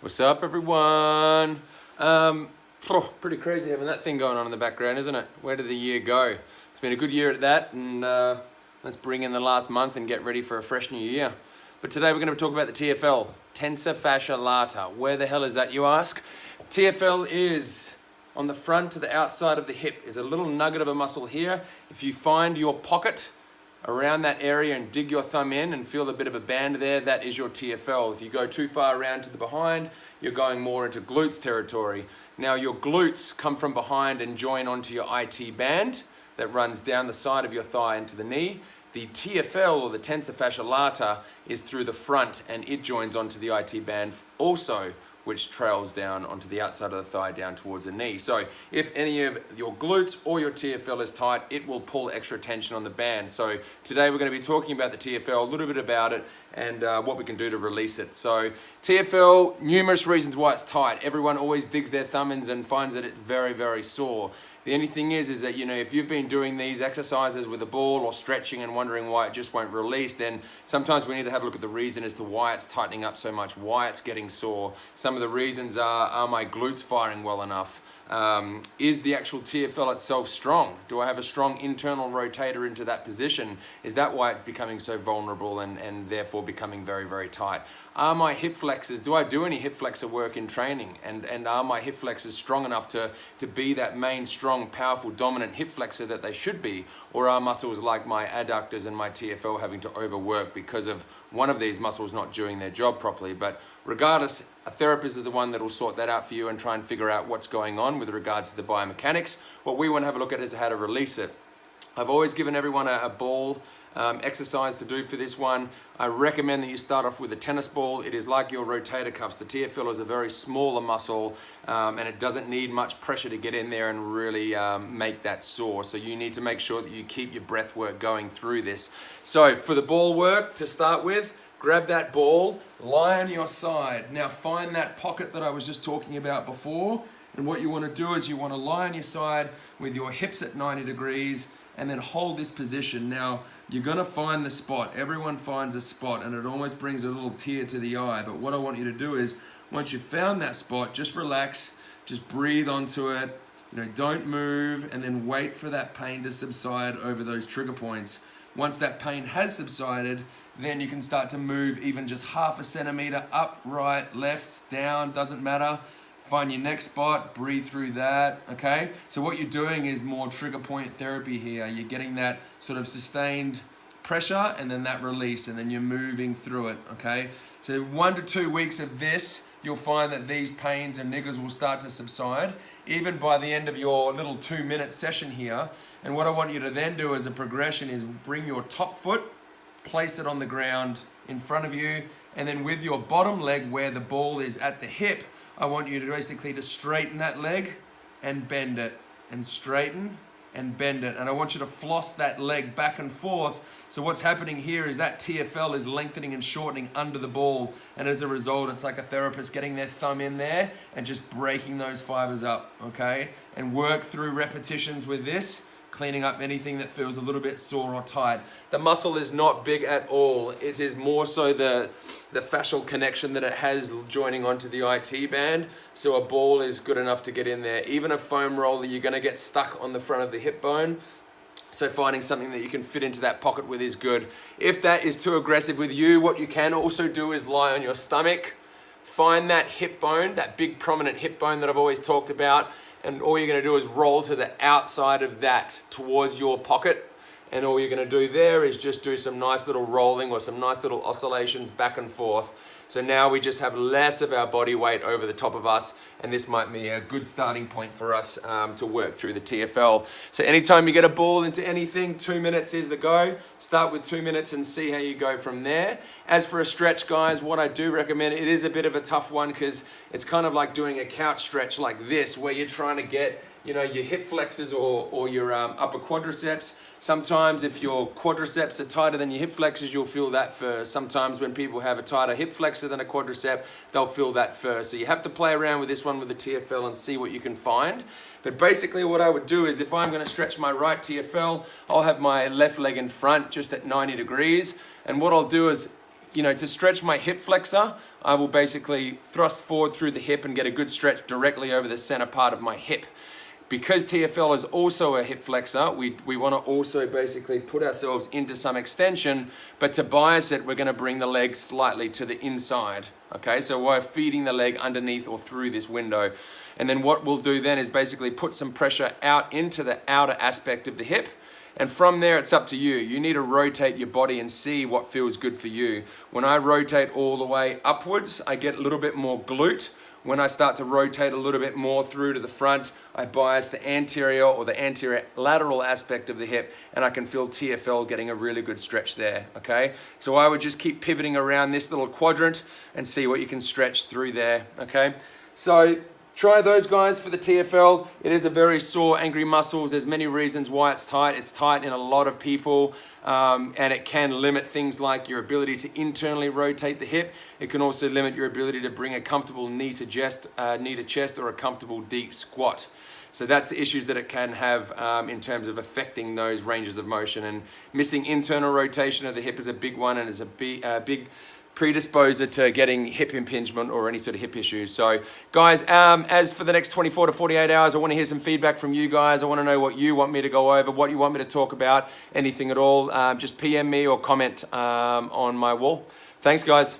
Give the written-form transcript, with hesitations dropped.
What's up, everyone? Pretty crazy having that thing going on in the background, isn't it? Where did the year go? It's been a good year at that, and let's bring in the last month and get ready for a fresh new year. But today we're going to talk about the TFL, Tensia, Fascia, Lata. Where the hell is that, you ask? TFL is on the front to the outside of the hip. There's a little nugget of a muscle here. If you find your pocket around that area and dig your thumb in and feel a bit of a band there, that is your TFL. If you go too far around to the behind, you're going more into glutes territory. Now your glutes come from behind and join onto your IT band that runs down the side of your thigh into the knee. The TFL, or the Tensia Fascia Lata, is through the front and it joins onto the IT band also, which trails down onto the outside of the thigh down towards the knee. So if any of your glutes or your TFL is tight, it will pull extra tension on the band. So today we're going to be talking about the TFL, a little bit about it, and what we can do to release it. So TFL, numerous reasons why it's tight. Everyone always digs their thumb in and finds that it's very, very sore. The only thing is that, you know, if you've been doing these exercises with a ball or stretching and wondering why it just won't release, then sometimes we need to have a look at the reason as to why it's tightening up so much, why it's getting sore. Some of the reasons are my glutes firing well enough? Is the actual TFL itself strong? Do I have a strong internal rotator into that position? Is that why it's becoming so vulnerable and therefore becoming very, very tight? Are my hip flexors, do I do any hip flexor work in training? And are my hip flexors strong enough to be that main, strong, powerful, dominant hip flexor that they should be? Or are muscles like my adductors and my TFL having to overwork because of one of these muscles not doing their job properly? But regardless, a therapist is the one that will sort that out for you and try and figure out what's going on with regards to the biomechanics. What we want to have a look at is how to release it. I've always given everyone a ball exercise to do for this one. I recommend that you start off with a tennis ball. It is like your rotator cuffs. The TFL is a very smaller muscle and it doesn't need much pressure to get in there and really make that sore. So you need to make sure that you keep your breath work going through this. So for the ball work to start with, grab that ball, lie on your side. Now find that pocket that I was just talking about before. And what you want to do is you want to lie on your side with your hips at 90 degrees and then hold this position. Now, you're going to find the spot. Everyone finds a spot and it almost brings a little tear to the eye. But what I want you to do is, once you've found that spot, just relax, just breathe onto it. You know, don't move, and then wait for that pain to subside over those trigger points. Once that pain has subsided, then you can start to move even just half a centimeter up, right, left, down, doesn't matter. Find your next spot, breathe through that, okay? So what you're doing is more trigger point therapy here. You're getting that sort of sustained pressure and then that release, and then you're moving through it, okay? So 1 to 2 weeks of this, you'll find that these pains and niggles will start to subside, even by the end of your little 2-minute session here. And what I want you to then do as a progression is bring your top foot, place it on the ground in front of you, and then with your bottom leg where the ball is at the hip, I want you to basically to straighten that leg and bend it, and straighten and bend it. And I want you to floss that leg back and forth. So what's happening here is that TFL is lengthening and shortening under the ball. And as a result, it's like a therapist getting their thumb in there and just breaking those fibers up, okay? And work through repetitions with this, cleaning up anything that feels a little bit sore or tight. The muscle is not big at all. It is more so the fascial connection that it has joining onto the IT band. So a ball is good enough to get in there. Even a foam roller, you're gonna get stuck on the front of the hip bone. So finding something that you can fit into that pocket with is good. If that is too aggressive with you, what you can also do is lie on your stomach. Find that hip bone, that big prominent hip bone that I've always talked about, and all you're going to do is roll to the outside of that towards your pocket. And all you're going to do there is just do some nice little rolling or some nice little oscillations back and forth. So now we just have less of our body weight over the top of us, and this might be a good starting point for us to work through the TFL. So anytime you get a ball into anything, 2 minutes is the go. Start with 2 minutes and see how you go from there. As for a stretch, guys, what I do recommend, it is a bit of a tough one because it's kind of like doing a couch stretch like this, where you're trying to get, you know, your hip flexors or your upper quadriceps. Sometimes if your quadriceps are tighter than your hip flexors, you'll feel that first. Sometimes when people have a tighter hip flexor than a quadricep, they'll feel that first. So you have to play around with this one with the TFL and see what you can find. But basically what I would do is, if I'm going to stretch my right TFL, I'll have my left leg in front just at 90 degrees. And what I'll do is, to stretch my hip flexor, I will basically thrust forward through the hip and get a good stretch directly over the center part of my hip. Because TFL is also a hip flexor, we want to also basically put ourselves into some extension, but to bias it, we're going to bring the leg slightly to the inside. Okay, so we're feeding the leg underneath or through this window. And then what we'll do then is basically put some pressure out into the outer aspect of the hip. And from there, it's up to you. You need to rotate your body and see what feels good for you. When I rotate all the way upwards, I get a little bit more glute. When I start to rotate a little bit more through to the front, I bias the anterior or the anterior lateral aspect of the hip, and I can feel TFL getting a really good stretch there, okay? So I would just keep pivoting around this little quadrant and see what you can stretch through there, okay? So try those guys for the TFL. It is a very sore, angry muscles. There's many reasons why it's tight. It's tight in a lot of people, and it can limit things like your ability to internally rotate the hip. It can also limit your ability to bring a comfortable knee to chest or a comfortable deep squat. So that's the issues that it can have in terms of affecting those ranges of motion. And missing internal rotation of the hip is a big one, and is a big predisposer to getting hip impingement or any sort of hip issues. So guys, as for the next 24 to 48 hours, I want to hear some feedback from you guys. I want to know what you want me to go over, what you want me to talk about, anything at all. Just PM me or comment on my wall. Thanks guys.